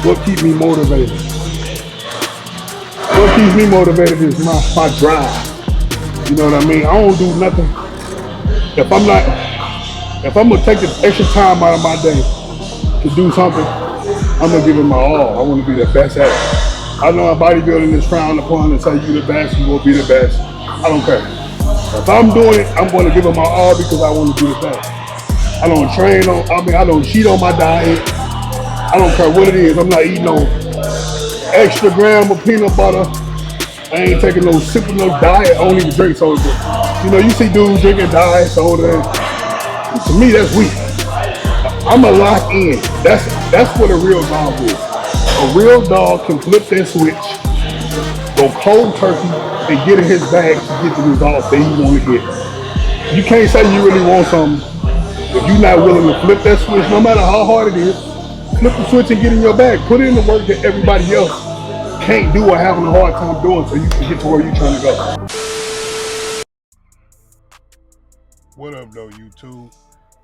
what keeps me motivated? What keeps me motivated is my drive. You know what I mean? I don't do nothing. If I'm gonna take the extra time out of my day to do something, I'm gonna give it my all. I want to be the best at it. I know bodybuilding is frowned upon and say you the best, you will be the best. I don't care. If I'm doing it, I'm going to give it my all because I want to be the best. I don't I don't cheat on my diet. I don't care what it is. I'm not eating no extra gram of peanut butter. I ain't taking no sipping no diet. I don't even drink soda. You know, you see dudes drinking diet soda. To me, that's weak. I'm a lock in. That's what a real dog is. A real dog can flip that switch, go cold turkey, and get in his bag to get the results that he want to get. You can't say you really want something if you're not willing to flip that switch, no matter how hard it is. Flip the switch and get in your bag. Put in the work that everybody else can't do or having a hard time doing so you can get to where you're trying to go. What up, though, YouTube?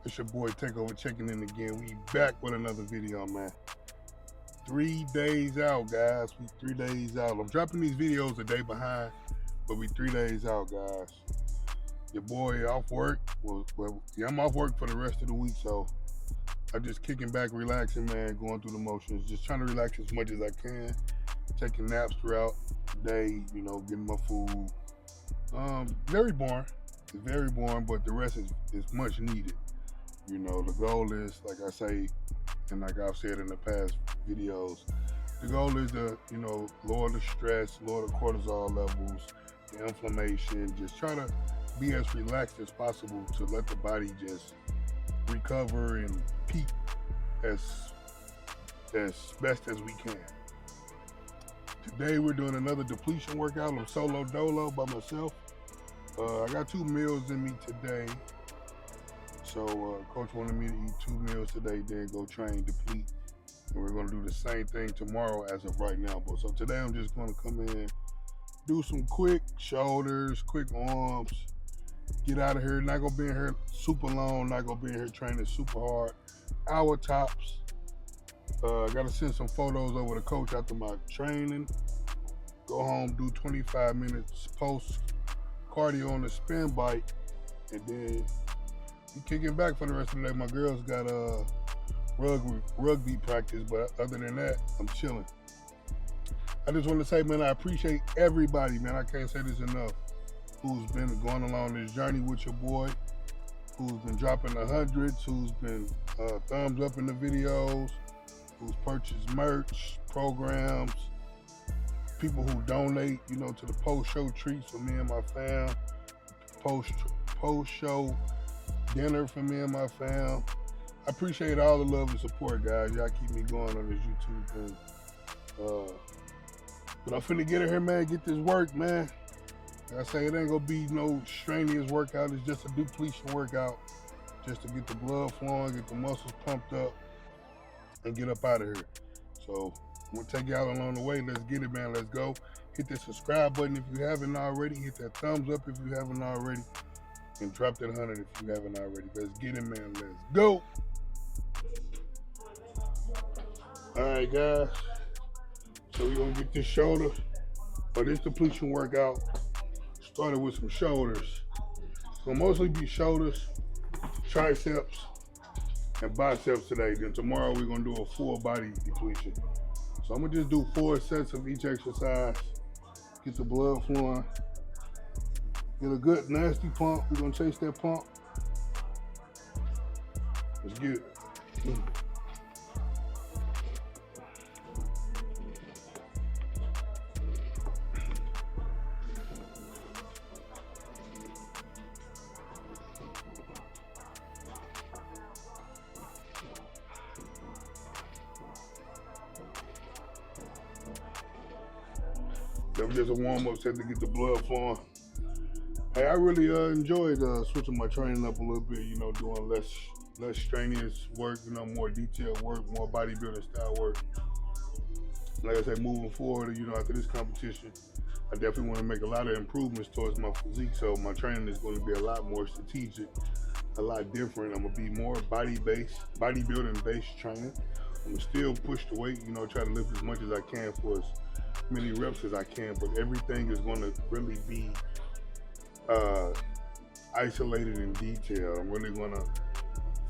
It's your boy Takeover checking in again. We back with another video, man. 3 days out, guys. We 3 days out. I'm dropping these videos a day behind, but we 3 days out, guys. Your boy off work. Well, I'm off work for the rest of the week, so I'm just kicking back, relaxing, man, going through the motions, just trying to relax as much as I can, taking naps throughout the day, you know, getting my food. Very boring. It's very boring, but the rest is much needed. You know, the goal is, like I say, and like I've said in the past videos, the goal is to, you know, lower the stress, lower the cortisol levels, the inflammation, just try to be as relaxed as possible to let the body just recover and peak as best as we can. Today we're doing another depletion workout. I'm solo dolo by myself. I got 2 meals in me today. So coach wanted me to eat 2 meals today, then go train, deplete. And we're gonna do the same thing tomorrow as of right now. But so today I'm just gonna come in, do some quick shoulders, quick arms, get out of here. Not gonna be in here super long, not gonna be in here training super hard. Hour tops. Gotta send some photos over to coach after my training. Go home, do 25 minutes post cardio on the spin bike, and then be kicking back for the rest of the day. My girls got rugby practice, but other than that, I'm chilling. I just want to say, man, I appreciate everybody, man. I can't say this enough. Who's been going along this journey with your boy, who's been dropping the hundreds, who's been thumbs up in the videos, who's purchased merch, programs, people who donate, you know, to the post-show treats for me and my fam, post-show dinner for me and my fam. I appreciate all the love and support, guys. Y'all keep me going on this YouTube thing. But I'm finna get in here, man, get this work, man. Like I say, it ain't gonna be no strenuous workout. It's just a depletion workout, just to get the blood flowing, get the muscles pumped up, and get up out of here. So I'm gonna take y'all along the way. Let's get it, man. Let's go. Hit that subscribe button if you haven't already. Hit that thumbs up if you haven't already. And drop that 100 if you haven't already. Let's get it, man. Let's go. All right, guys. So we're gonna get this shoulder, or this depletion workout, started with some shoulders. It's gonna mostly be shoulders, triceps, and biceps today. Then tomorrow we're gonna do a full body depletion. So I'm gonna just do 4 sets of each exercise, get the blood flowing, get a good nasty pump. We're gonna chase that pump. Let's get it. That was just a warm-up set to get the blood flowing. Hey, I really enjoyed switching my training up a little bit, you know, doing less strenuous work, you know, more detailed work, more bodybuilding style work. Like I said, moving forward, you know, after this competition, I definitely want to make a lot of improvements towards my physique, so my training is going to be a lot more strategic, a lot different. I'm going to be more bodybuilding-based training, I'm still push the weight, you know, try to lift as much as I can for as many reps as I can, but everything is going to really be isolated in detail. I'm really going to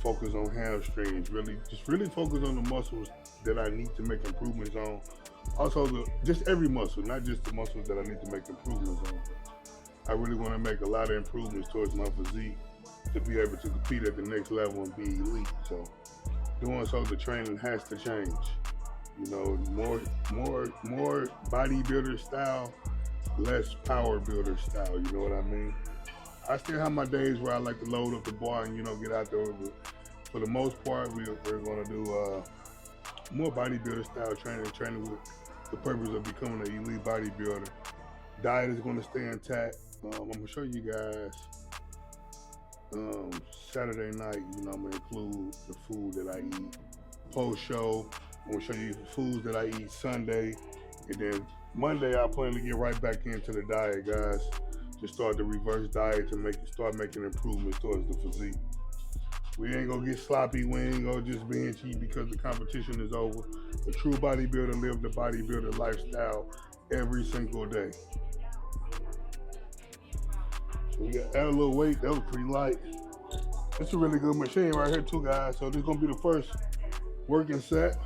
focus on hamstrings, really focus on the muscles that I need to make improvements on. Also, just every muscle, not just the muscles that I need to make improvements on. I really want to make a lot of improvements towards my physique to be able to compete at the next level and be elite. So doing so, the training has to change. You know, more bodybuilder style, less power builder style. You know what I mean? I still have my days where I like to load up the bar and, you know, get out there. But for the most part, we're going to do more bodybuilder style training with the purpose of becoming an elite bodybuilder. Diet is going to stay intact. I'm going to show you guys Saturday night, you know, I'm going to include the food that I eat. Post-show, I'm going to show you the foods that I eat Sunday. And then Monday, I plan to get right back into the diet, guys. Just start the reverse diet to start making improvements towards the physique. We ain't going to get sloppy. We ain't going to just binge eat because the competition is over. A true bodybuilder lives the bodybuilder lifestyle every single day. We got add a little weight. That was pretty light. It's a really good machine right here too, guys. So this is gonna be the first working set.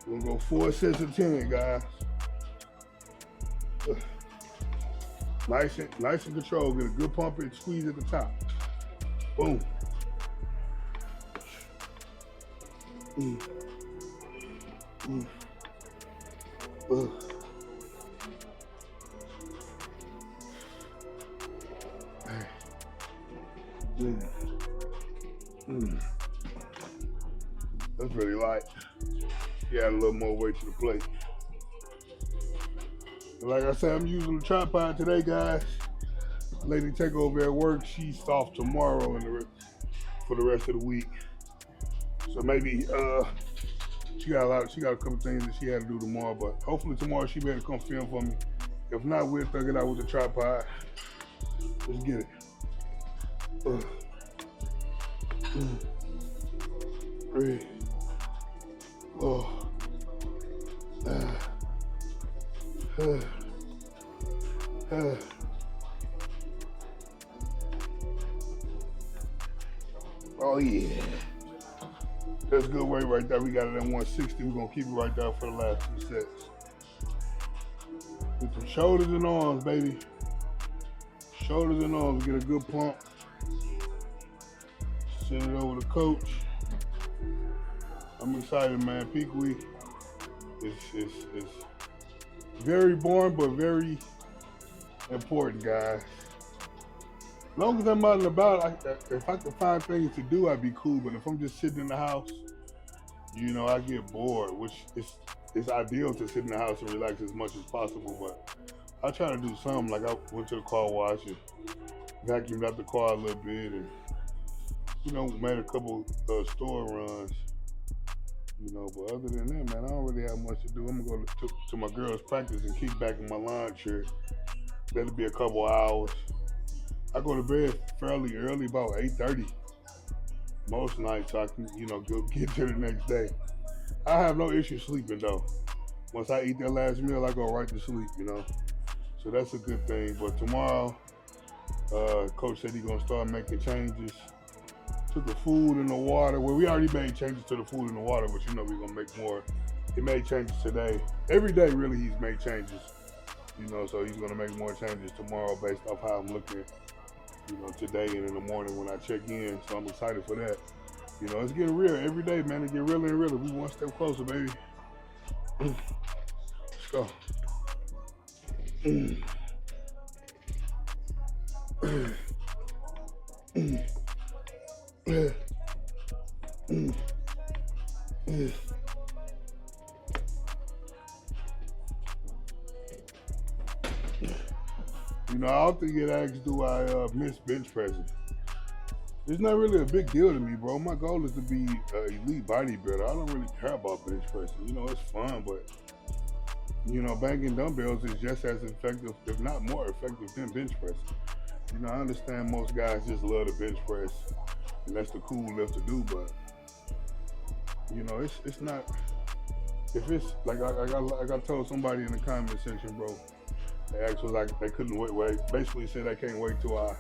We're gonna go 4 sets of 10, guys. Nice and controlled. Get a good pump and squeeze at the top. Boom. That's really light. You add a little more weight to the plate. And like I said, I'm using the tripod today, guys. Lady Takeover at work, she's off tomorrow and for the rest of the week. So maybe she got a couple things that she had to do tomorrow, but hopefully tomorrow she'll be able to come film for me. If not, we'll thug it out with the tripod. Let's get it. 3, 4, oh yeah, that's good weight right there. We got it at 160. We're gonna keep it right there for the last 2 sets. With some shoulders and arms, baby. Shoulders and arms. Get a good pump. Send it over to coach. I'm excited, man. Peak week is very boring, but very important, guys. As long as I'm out and about, if I could find things to do, I'd be cool. But if I'm just sitting in the house, you know, I get bored, which it's ideal to sit in the house and relax as much as possible. But I try to do something. Like I went to the car wash and vacuumed out the car a little bit, and you know, made a couple store runs. You know, but other than that, man, I don't really have much to do. I'm gonna go to my girls' practice and kick back in my lawn chair. That'll be a couple hours. I go to bed fairly early, about 8:30 most nights, so I can, you know, go get to the next day. I have no issue sleeping though. Once I eat that last meal, I go right to sleep, you know. So that's a good thing. But tomorrow, coach said he's gonna start making changes to the food and the water. Well, we already made changes to the food and the water, but you know we're gonna make more. He made changes today. Every day, really, he's made changes. You know, so he's gonna make more changes tomorrow based off how I'm looking, you know, today and in the morning when I check in. So I'm excited for that. You know, it's getting real every day, man. It get realer and realer. We one step closer, baby. Let's go. You know, I often get asked, do I miss bench pressing? It's not really a big deal to me, bro. My goal is to be an elite bodybuilder. I don't really care about bench pressing. You know, it's fun, but, you know, banging dumbbells is just as effective, if not more effective than bench pressing. You know, I understand most guys just love the bench press, and that's the cool lift to do, but You know, it's not. If it's like I told somebody in the comment section, bro. They asked was like they couldn't wait. Basically said I can't wait till I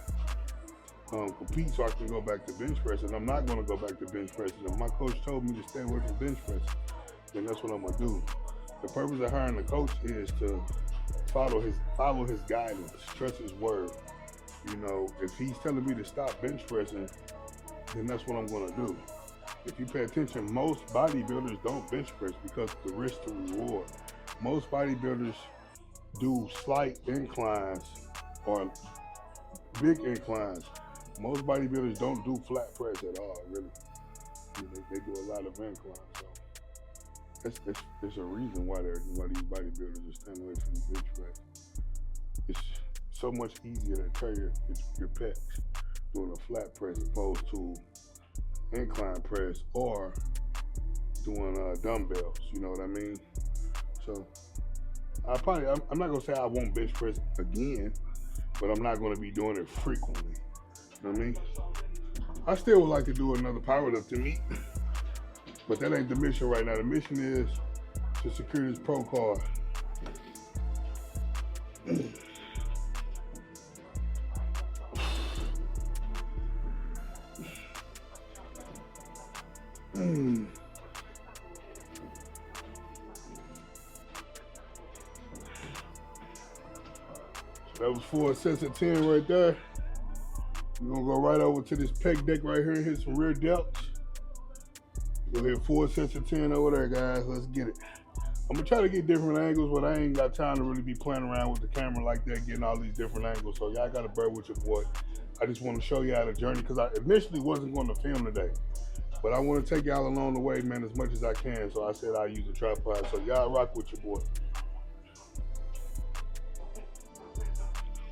compete so I can go back to bench pressing. I'm not going to go back to bench pressing. If my coach told me to stay away from bench pressing, then that's what I'm gonna do. The purpose of hiring a coach is to follow his guidance, trust his word. You know, if he's telling me to stop bench pressing, then that's what I'm gonna do. If you pay attention, most bodybuilders don't bench press because of the risk to reward. Most bodybuilders do slight inclines or big inclines. Most bodybuilders don't do flat press at all, really. They do a lot of inclines. So there's a reason why these bodybuilders are staying away from the bench press. It's so much easier to tear your pecs doing a flat press opposed to incline press or doing dumbbells. You know what I mean? So I'm not gonna say I won't bench press again, but I'm not gonna be doing it frequently. You know what I mean? I still would like to do another powerlifting meet, but that ain't the mission right now. The mission is to secure this pro card. So that was 4 sets of 10 right there. We're gonna go right over to this pec deck right here and hit some rear delts. Go hit 4 sets of 10 over there, guys. Let's get it. I'm gonna try to get different angles, but I ain't got time to really be playing around with the camera like that, getting all these different angles. So y'all gotta bear with your boy. I just want to show y'all the journey because I initially wasn't going to film today, but I want to take y'all along the way, man, as much as I can. So I said I'll use a tripod. So y'all rock with your boy.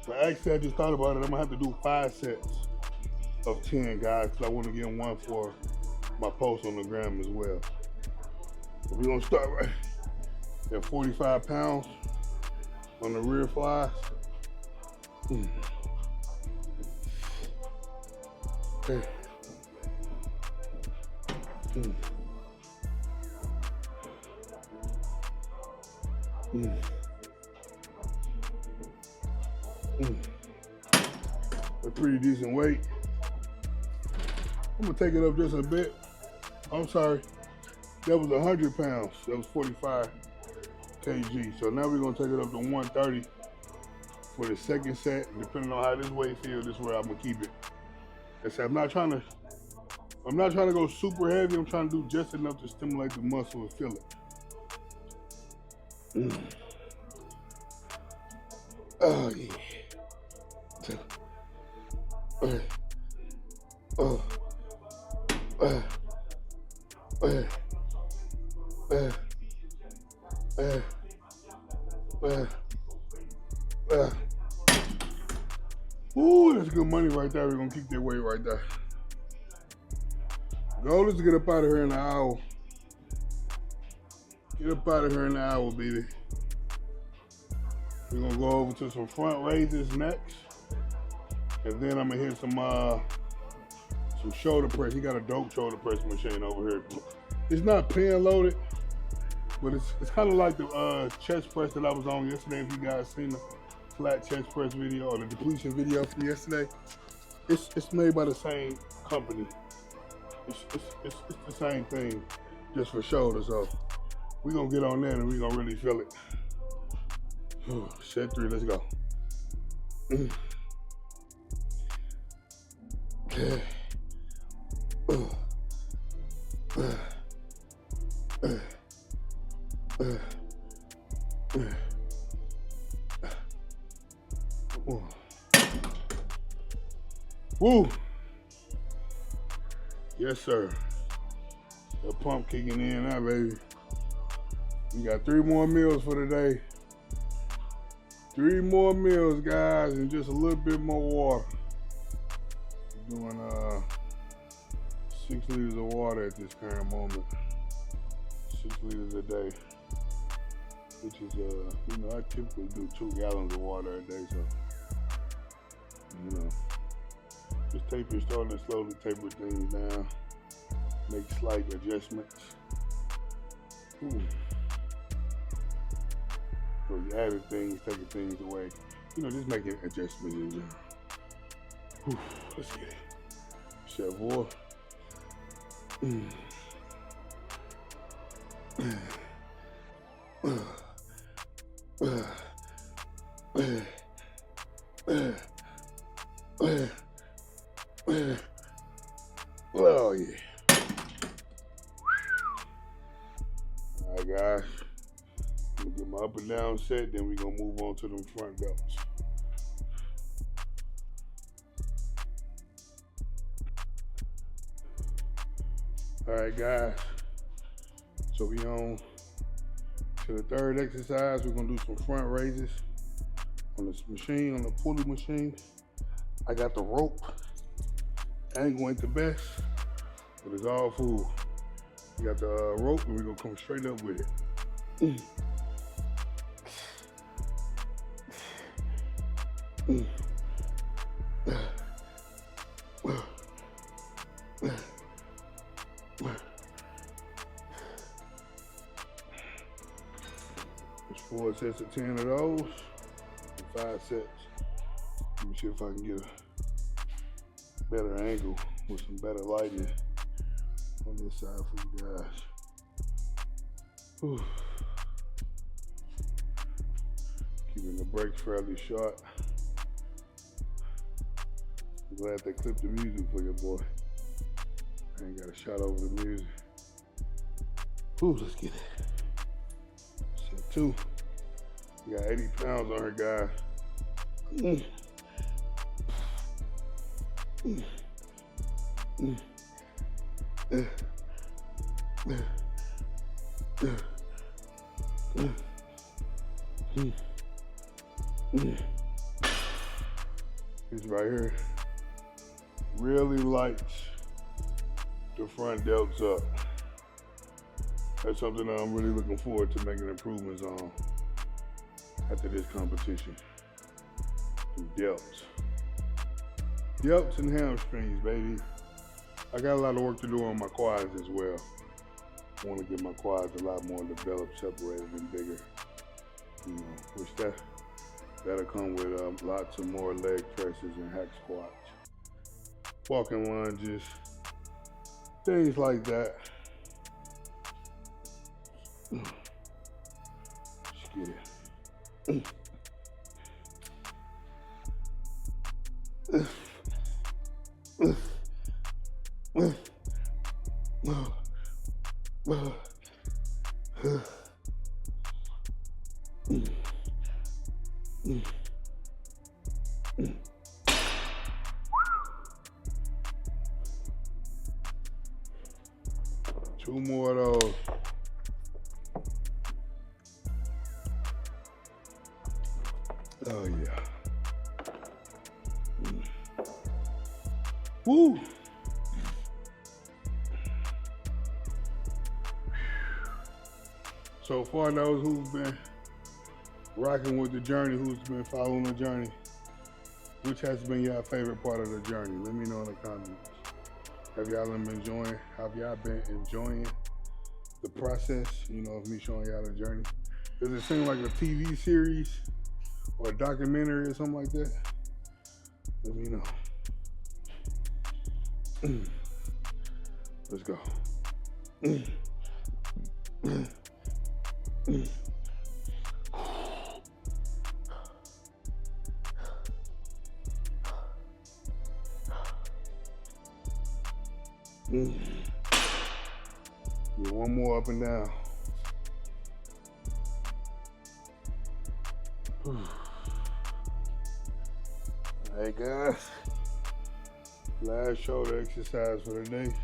But actually, I just thought about it. I'm gonna have to do 5 sets of 10, guys, because I want to get one for my post on the gram as well. But we're gonna start right at 45 pounds on the rear flies. Okay. A pretty decent weight. I'm gonna take it up just a bit. I'm sorry, that was 100 pounds. That was 45 kg. So now we're gonna take it up to 130 for the second set. And depending on how this weight feels, this is where I'm gonna keep it. I'm not trying to go super heavy. I'm trying to do just enough to stimulate the muscle and feel it. Oh yeah. Ooh, that's good money right there. We're gonna keep that weight right there. Goal is to get up out of here in an hour. Get up out of here in an hour, baby. We're gonna go over to some front raises next. And then I'm gonna hit some shoulder press. He got a dope shoulder press machine over here. It's not pin loaded, but it's kind of like the chest press that I was on yesterday. If you guys seen the flat chest press video or the depletion video from yesterday, it's made by the same company. It's the same thing, just for shoulder. So we're gonna get on that and we're gonna really feel it. Set 3, let's go. Okay. Woo! Yes, sir. The pump kicking in now, baby. We got 3 more meals for today. 3 more meals, guys, and just a little bit more water. We're doing 6 liters of water at this current moment. 6 liters a day, which is you know, I typically do 2 gallons of water a day, so you know, just starting to slowly taper things down, make slight adjustments. Ooh. So you added things, taking things away. You know, just making adjustments in general. Whew. Let's get it. Chef War. Oh yeah. Alright guys. I'm gonna get my up and down set, then we're gonna move on to them front delts. Alright guys. So we on to the third exercise. We're gonna do some front raises on this machine, on the pulley machine. I got the rope. Angle ain't the best, but it's all full. We got the rope, and we're gonna come straight up with it. There's 4 sets of 10 of those, and 5 sets. Let me see if I can get a better angle with some better lighting on this side for you guys. Whew. Keeping the brakes fairly short. I'm glad they clipped the music for your boy. I ain't got a shot over the music. Whew, let's get it. Set 2. We got 80 pounds on her, guys. This right here really lights the front delts up. That's something that I'm really looking forward to making improvements on after this competition. Delts. Delts and hamstrings, baby. I got a lot of work to do on my quads as well. I want to get my quads a lot more developed, separated, and bigger. You know, which that'll come with lots of more leg presses and hack squats, walking lunges, things like that. Let's get it. Two more of those. Oh yeah. Woo! So far, those who've been rocking with the journey, who's been following the journey, which has been your favorite part of the journey? Let me know in the comments. Have y'all been enjoying the process, you know, of me showing y'all the journey? Does it seem like a TV series or a documentary or something like that? Let me know. Let's go. Get one more up and down. All right, guys. Last shoulder exercise for the day.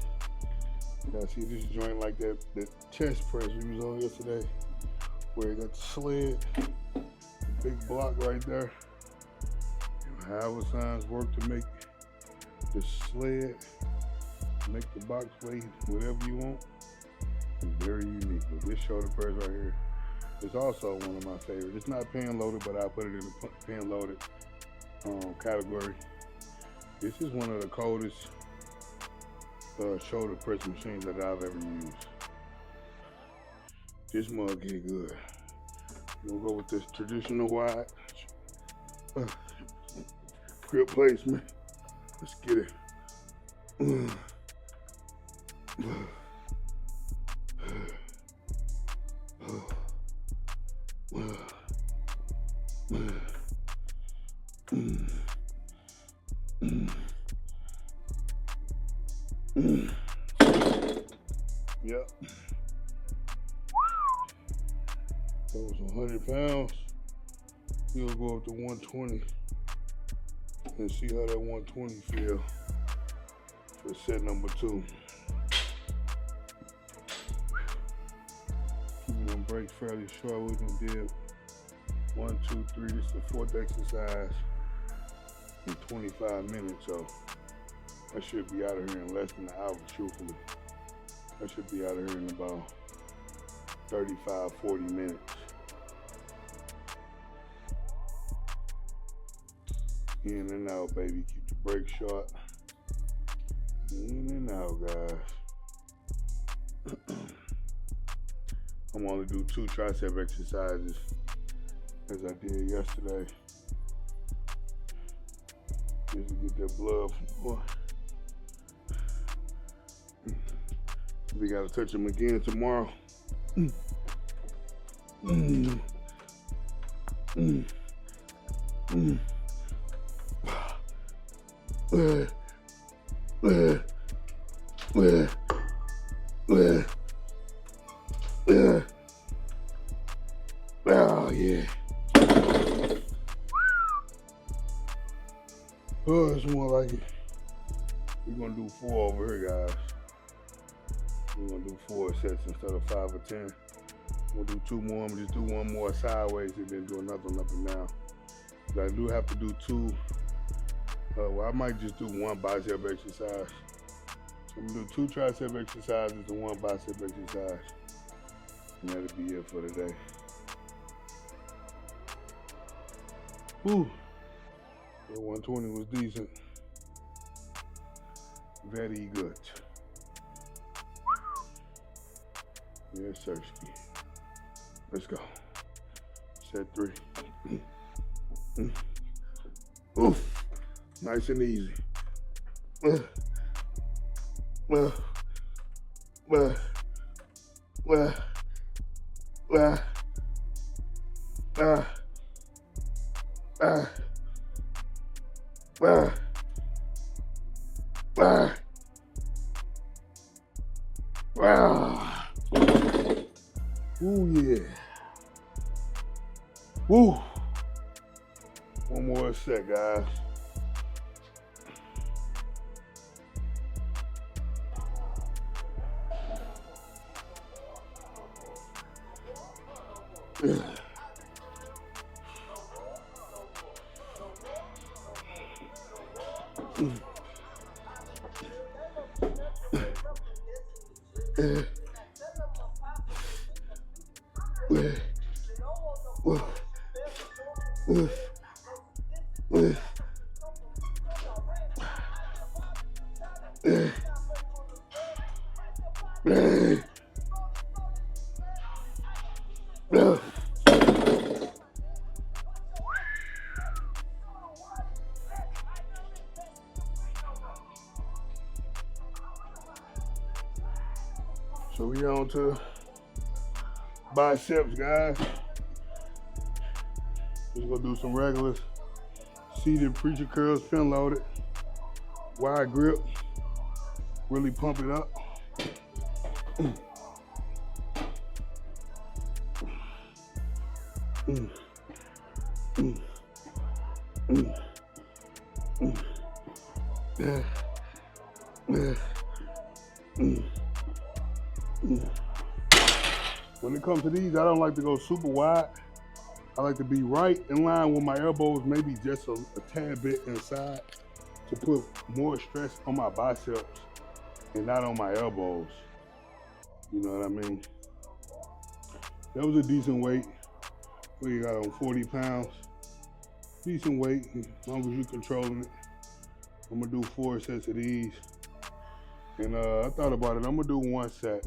You gotta see this joint like that chest press we was on yesterday, where you got the sled, the big block right there. And however signs work to make the sled, make the box weigh whatever you want. It's very unique. But this shoulder press right here is also one of my favorites. It's not pin loaded, but I put it in the pin loaded category. This is one of the coldest shoulder press machines that I've ever used. This mug here good. We'll go with this traditional wide grip placement. Let's get it. Yep. That was 100 pounds. We'll go up to 120 and see how that 120 feel for set number 2. Keeping them breaks fairly short. We can do 1, 2, 3. This is the 4th exercise in 25 minutes, so I should be out of here in less than an hour, truthfully. I should be out of here in about 35, 40 minutes. In and out, baby. Keep the brakes short. In and out, guys. I'm only do 2 tricep exercises as I did yesterday. Just to get that blood flowing. We gotta touch them again tomorrow. Oh yeah. Oh, it's more like it. We're gonna do 4 over here, guys. We're gonna do 4 sets instead of 5 or 10. We'll do 2 more. I'm gonna just do 1 more sideways and then do another one up and down. But I do have to do 2. Well, I might just do 1 bicep exercise. So I'm gonna do 2 tricep exercises and 1 bicep exercise. And that'll be it for today. Whew. The 120 was decent. Very good. Yes, sirski. Let's go. Set 3. Oof. Nice and easy. Ooh, yeah. Woo. 1 more set, guys. So we on to biceps, guys. Just gonna do some regular seated preacher curls, pin loaded, wide grip, really pump it up. When it comes to these, I don't like to go super wide. I like to be right in line with my elbows, maybe just a tad bit inside to put more stress on my biceps and not on my elbows. You know what I mean? That was a decent weight. What you got on 40 pounds? Decent weight, as long as you're controlling it. I'm gonna do 4 sets of these. And I thought about it, I'm gonna do 1 set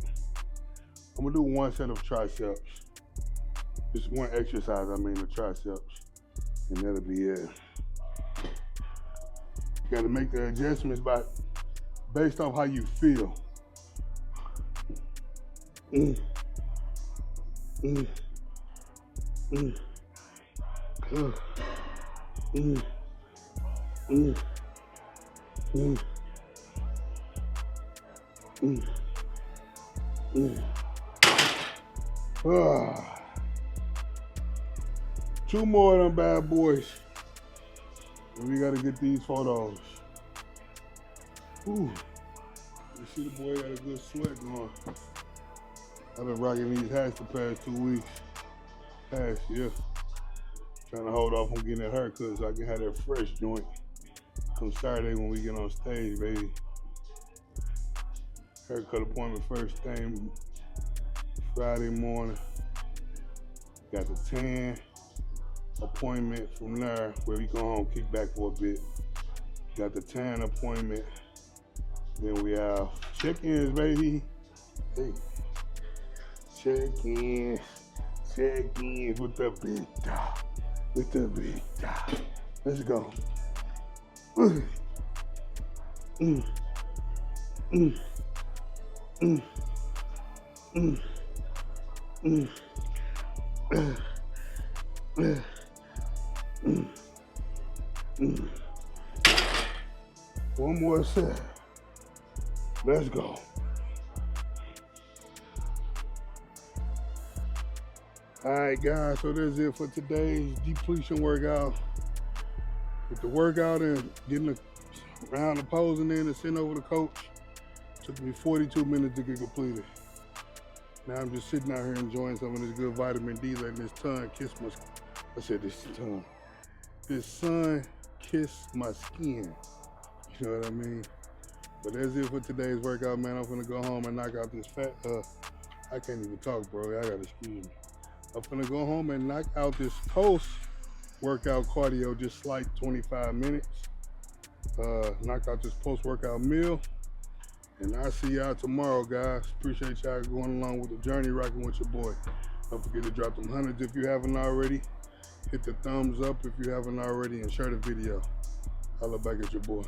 I'm gonna do one set of triceps. Just one exercise, I mean the triceps. And that'll be it. You gotta make the adjustments based off how you feel. One two more of them bad boys. And we gotta get these photos. Ooh. You see the boy got a good sweat going. I've been rocking these hats the past 2 weeks. Past year. Trying to hold off on getting that haircut so I can have that fresh joint. Come Saturday when we get on stage, baby. Haircut appointment first thing Friday morning. Got the tan appointment from there where we go home, kick back for a bit. Got the tan appointment. Then we have check-ins, baby. Hey. Check-ins with the big dog. With the big dog. Let's go. One more set. Let's go. All right, guys, so that's it for today's depletion workout. With the workout and getting the round of posing in and sitting over the coach, took me 42 minutes to get completed. Now I'm just sitting out here enjoying some of this good vitamin D, letting this sun kiss my, this sun kiss my skin. You know what I mean? But that's it for today's workout, man. I'm gonna go home and knock out this I can't even talk, bro. I gotta excuse me. I'm gonna go home and knock out this post-workout cardio, just like 25 minutes. Knock out this post-workout meal. And I'll see y'all tomorrow, guys. Appreciate y'all going along with the journey, rocking with your boy. Don't forget to drop them hundreds if you haven't already. Hit the thumbs up if you haven't already, and share the video. Holla back at your boy.